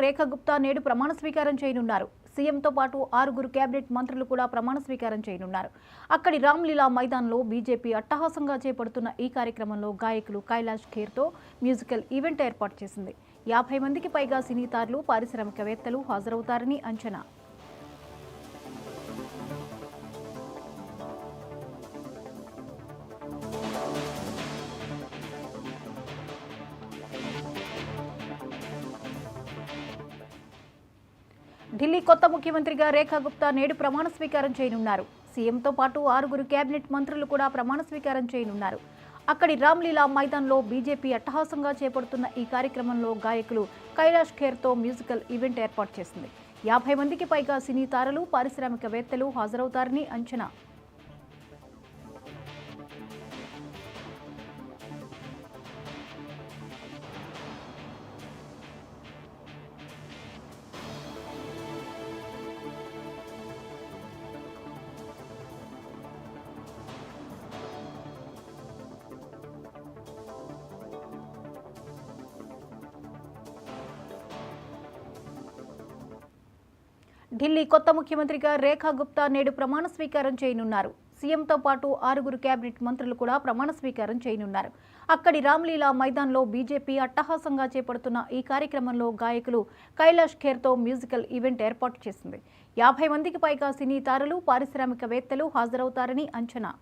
రేఖా గుప్తా నేడు ప్రమాణ స్వీకారం చేయనున్నారు. సీఎంతో పాటు 6 కేబినెట్ మంత్రులు కూడా ప్రమాణ స్వీకారం చేయనున్నారు. అక్కడి రామ్లీలా మైదాన్లో బీజేపీ అట్టహాసంగా చేపడుతున్న ఈ కార్యక్రమంలో గాయకులు కైలాష్ ఖేర్తో మ్యూజికల్ ఈవెంట్ ఏర్పాటు చేసింది. 50 మందికి పైగా సినీ తారలు, పారిశ్రామికవేత్తలు హాజరవుతారని అంచనా. ఢిల్లీ కొత్త ముఖ్యమంత్రిగా రేఖా గుప్తా నేడు ప్రమాణ స్వీకారం చేయనున్నారు. సీఎంతో పాటు 6 కేబినెట్ మంత్రులు కూడా ప్రమాణ స్వీకారం చేయనున్నారు. అక్కడి రామ్లీలా మైదాన్లో బీజేపీ అట్టహాసంగా చేపడుతున్న ఈ కార్యక్రమంలో గాయకులు కైలాష్ ఖేర్తో మ్యూజికల్ ఈవెంట్ ఏర్పాటు చేసింది. 50 మందికి పైగా సినీ తారలు, పారిశ్రామికవేత్తలు హాజరవుతారని అంచనా. ఢిల్లీ కొత్త ముఖ్యమంత్రిగా రేఖా గుప్తా నేడు ప్రమాణ స్వీకారం చేయనున్నారు. సీఎంతో పాటు 6 కేబినెట్ మంత్రులు కూడా ప్రమాణ స్వీకారం చేయనున్నారు. అక్కడి రామ్లీలా మైదాన్లో బీజేపీ అట్టహాసంగా చేపడుతున్న ఈ కార్యక్రమంలో గాయకులు కైలాష్ ఖేర్తో మ్యూజికల్ ఈవెంట్ ఏర్పాటు చేసింది. 50 మందికి పైగా సినీ తారలు, పారిశ్రామికవేత్తలు హాజరవుతారని అంచనా.